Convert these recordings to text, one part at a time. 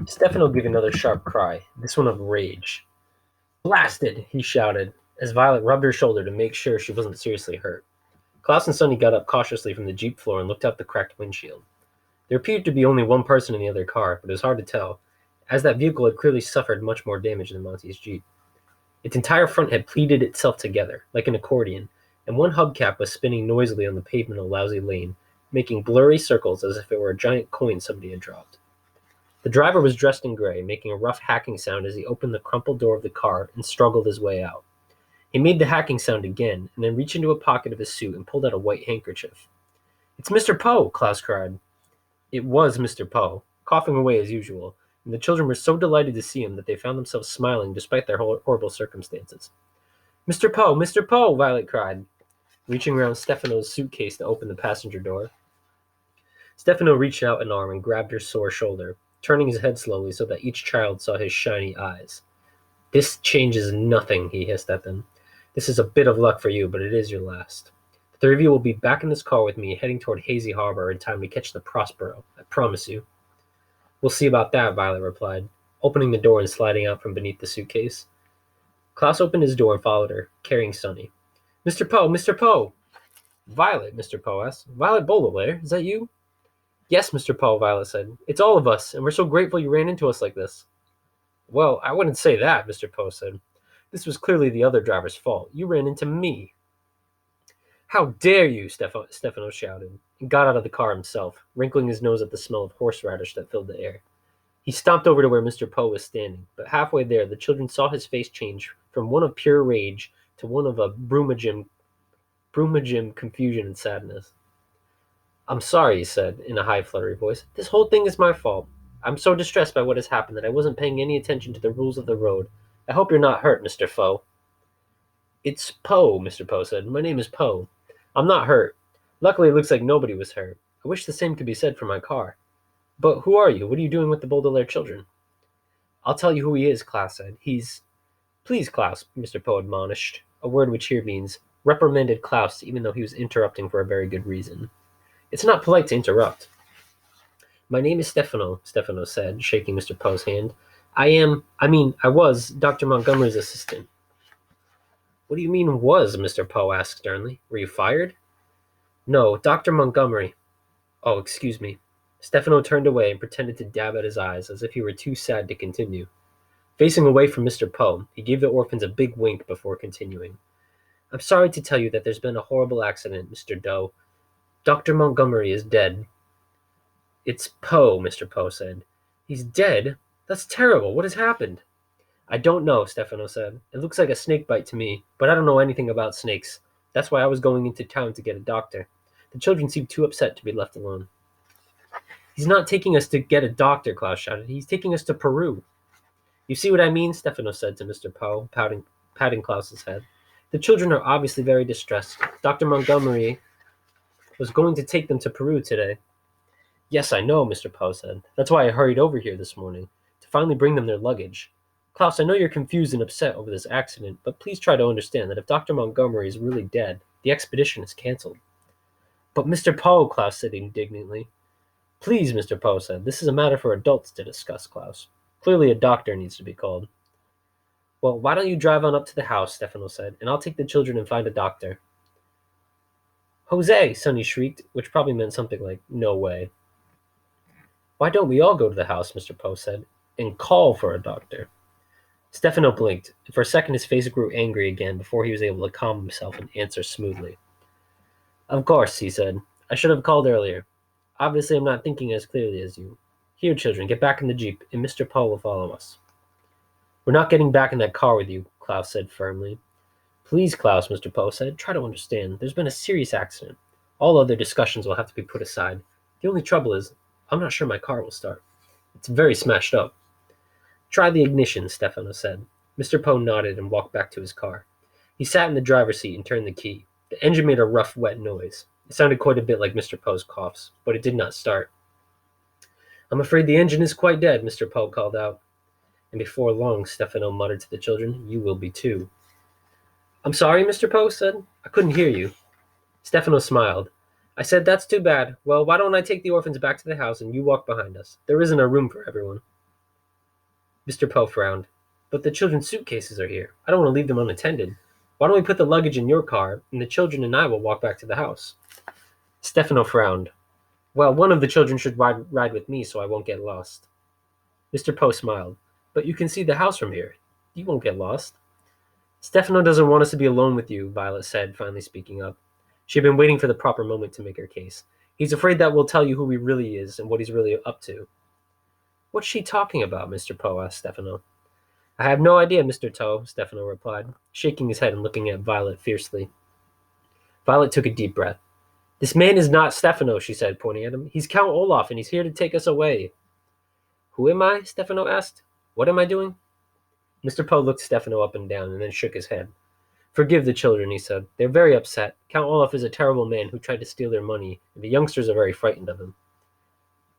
Stefano gave another sharp cry, this one of rage. Blasted! He shouted, as Violet rubbed her shoulder to make sure she wasn't seriously hurt. Klaus and Sonny got up cautiously from the Jeep floor and looked out the cracked windshield. There appeared to be only one person in the other car, but it was hard to tell, as that vehicle had clearly suffered much more damage than Monty's Jeep. Its entire front had pleated itself together, like an accordion, and one hubcap was spinning noisily on the pavement of a lousy lane, making blurry circles as if it were a giant coin somebody had dropped. The driver was dressed in gray, making a rough hacking sound as he opened the crumpled door of the car and struggled his way out. He made the hacking sound again, and then reached into a pocket of his suit and pulled out a white handkerchief. "It's Mr. Poe!" Klaus cried. It was Mr. Poe, coughing away as usual, and the children were so delighted to see him that they found themselves smiling despite their horrible circumstances. "Mr. Poe! Mr. Poe!" Violet cried, reaching around Stefano's suitcase to open the passenger door. Stefano reached out an arm and grabbed her sore shoulder, turning his head slowly so that each child saw his shiny eyes. "This changes nothing," he hissed at them. "This is a bit of luck for you, but it is your last. The three of you will be back in this car with me, heading toward Hazy Harbor in time to catch the Prospero. I promise you." "We'll see about that," Violet replied, opening the door and sliding out from beneath the suitcase. Klaus opened his door and followed her, carrying Sonny. "Mr. Poe! Mr. Poe!" "Violet," Mr. Poe asked. "Violet Beaulaire, is that you?" "Yes, Mr. Poe," Violet said. "It's all of us, and we're so grateful you ran into us like this." "Well, I wouldn't say that," Mr. Poe said. "This was clearly the other driver's fault. You ran into me." "How dare you!" Stefano shouted, and got out of the car himself, wrinkling his nose at the smell of horseradish that filled the air. He stomped over to where Mr. Poe was standing, but halfway there the children saw his face change from one of pure rage to one of a brumagem confusion and sadness. "I'm sorry," he said, in a high, fluttery voice. "This whole thing is my fault. I'm so distressed by what has happened that I wasn't paying any attention to the rules of the road. I hope you're not hurt, Mr. Foe." "It's Poe," Mr. Poe said. "My name is Poe. I'm not hurt. Luckily, it looks like nobody was hurt. I wish the same could be said for my car. But who are you? What are you doing with the Baudelaire children?" "I'll tell you who he is," Klaus said. "He's—" "Please, Klaus," Mr. Poe admonished, a word which here means reprimanded Klaus even though he was interrupting for a very good reason. "It's not polite to interrupt." "My name is Stefano," Stefano said, shaking Mr. Poe's hand. I was Dr. Montgomery's assistant." "What do you mean, was?" Mr. Poe asked sternly. "Were you fired?" "No, Dr. Montgomery—" "Oh, excuse me." Stefano turned away and pretended to dab at his eyes as if he were too sad to continue. Facing away from Mr. Poe, he gave the orphans a big wink before continuing. "I'm sorry to tell you that there's been a horrible accident, Mr. Doe. Dr. Montgomery is dead." "It's Poe," Mr. Poe said. "He's dead? That's terrible. What has happened?" "I don't know," Stefano said. "It looks like a snake bite to me, but I don't know anything about snakes. That's why I was going into town to get a doctor. The children seem too upset to be left alone." "He's not taking us to get a doctor," Klaus shouted. "He's taking us to Peru." "You see what I mean?" Stefano said to Mr. Poe, patting Klaus's head. "The children are obviously very distressed. Dr. Montgomery was going to take them to Peru today." "Yes, I know," Mr. Poe said. "That's why I hurried over here this morning, to finally bring them their luggage. Klaus, I know you're confused and upset over this accident, but please try to understand that if Dr. Montgomery is really dead, the expedition is canceled." "But Mr. Poe," Klaus said indignantly. "Please," Mr. Poe said. "This is a matter for adults to discuss, Klaus. Clearly a doctor needs to be called." "Well, why don't you drive on up to the house," Stefano said, "and I'll take the children and find a doctor." "Jose!" Sonny shrieked, which probably meant something like, "No way." "Why don't we all go to the house," Mr. Poe said, "and call for a doctor?" Stefano blinked, and for a second his face grew angry again before he was able to calm himself and answer smoothly. "Of course," he said. "I should have called earlier. Obviously I'm not thinking as clearly as you. Here, children, get back in the Jeep, and Mr. Poe will follow us." "We're not getting back in that car with you," Klaus said firmly. "Please, Klaus," Mr. Poe said, "try to understand. There's been a serious accident. All other discussions will have to be put aside. The only trouble is, I'm not sure my car will start. It's very smashed up." "Try the ignition," Stefano said. Mr. Poe nodded and walked back to his car. He sat in the driver's seat and turned the key. The engine made a rough, wet noise. It sounded quite a bit like Mr. Poe's coughs, but it did not start. "I'm afraid the engine is quite dead," Mr. Poe called out. And before long, Stefano muttered to the children, "You will be too." "I'm sorry," Mr. Poe said. "I couldn't hear you." Stefano smiled. "I said, that's too bad. Well, why don't I take the orphans back to the house and you walk behind us? There isn't a room for everyone." Mr. Poe frowned. But the children's suitcases are here. I don't want to leave them unattended. Why don't we put the luggage in your car, and the children and I will walk back to the house? Stefano frowned. Well, one of the children should ride with me so I won't get lost. Mr. Poe smiled. But you can see the house from here. You won't get lost. Stefano doesn't want us to be alone with you, Violet said, finally speaking up. She had been waiting for the proper moment to make her case. He's afraid that we'll tell you who he really is and what he's really up to. What's she talking about, Mr. Poe asked Stefano. I have no idea, Mr. Toe, Stefano replied, shaking his head and looking at Violet fiercely. Violet took a deep breath. This man is not Stefano, she said, pointing at him. He's Count Olaf, and he's here to take us away. Who am I? Stefano asked. What am I doing? Mr. Poe looked Stefano up and down and then shook his head. Forgive the children, he said. They're very upset. Count Olaf is a terrible man who tried to steal their money, and the youngsters are very frightened of him.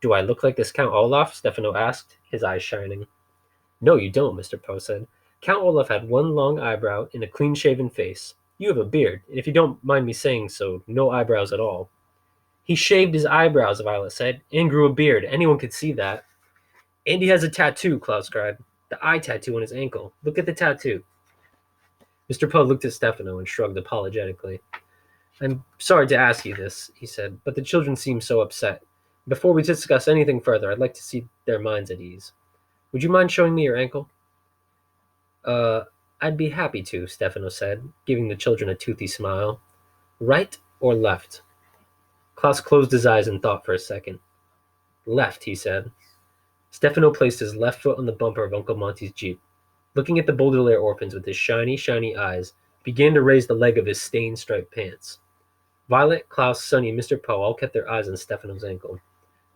Do I look like this Count Olaf? Stefano asked, his eyes shining. No, you don't, Mr. Poe said. Count Olaf had one long eyebrow and a clean-shaven face. You have a beard, and if you don't mind me saying so, no eyebrows at all. He shaved his eyebrows, Violet said, and grew a beard. Anyone could see that. And he has a tattoo, Klaus cried. The eye tattoo on his ankle. Look at the tattoo. Mr. Poe looked at Stefano and shrugged apologetically. I'm sorry to ask you this, he said, but the children seem so upset. Before we discuss anything further, I'd like to see their minds at ease. Would you mind showing me your ankle? I'd be happy to, Stefano said, giving the children a toothy smile. Right or left? Klaus closed his eyes and thought for a second. Left, he said. Stefano placed his left foot on the bumper of Uncle Monty's Jeep. Looking at the Baudelaire orphans with his shiny, shiny eyes, he began to raise the leg of his stained-striped pants. Violet, Klaus, Sonny, and Mr. Poe all kept their eyes on Stefano's ankle.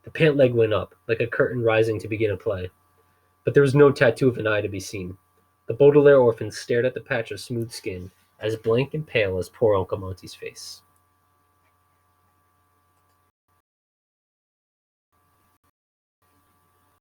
The pant leg went up, like a curtain rising to begin a play. But there was no tattoo of an eye to be seen. The Baudelaire orphans stared at the patch of smooth skin, as blank and pale as poor Uncle Monty's face.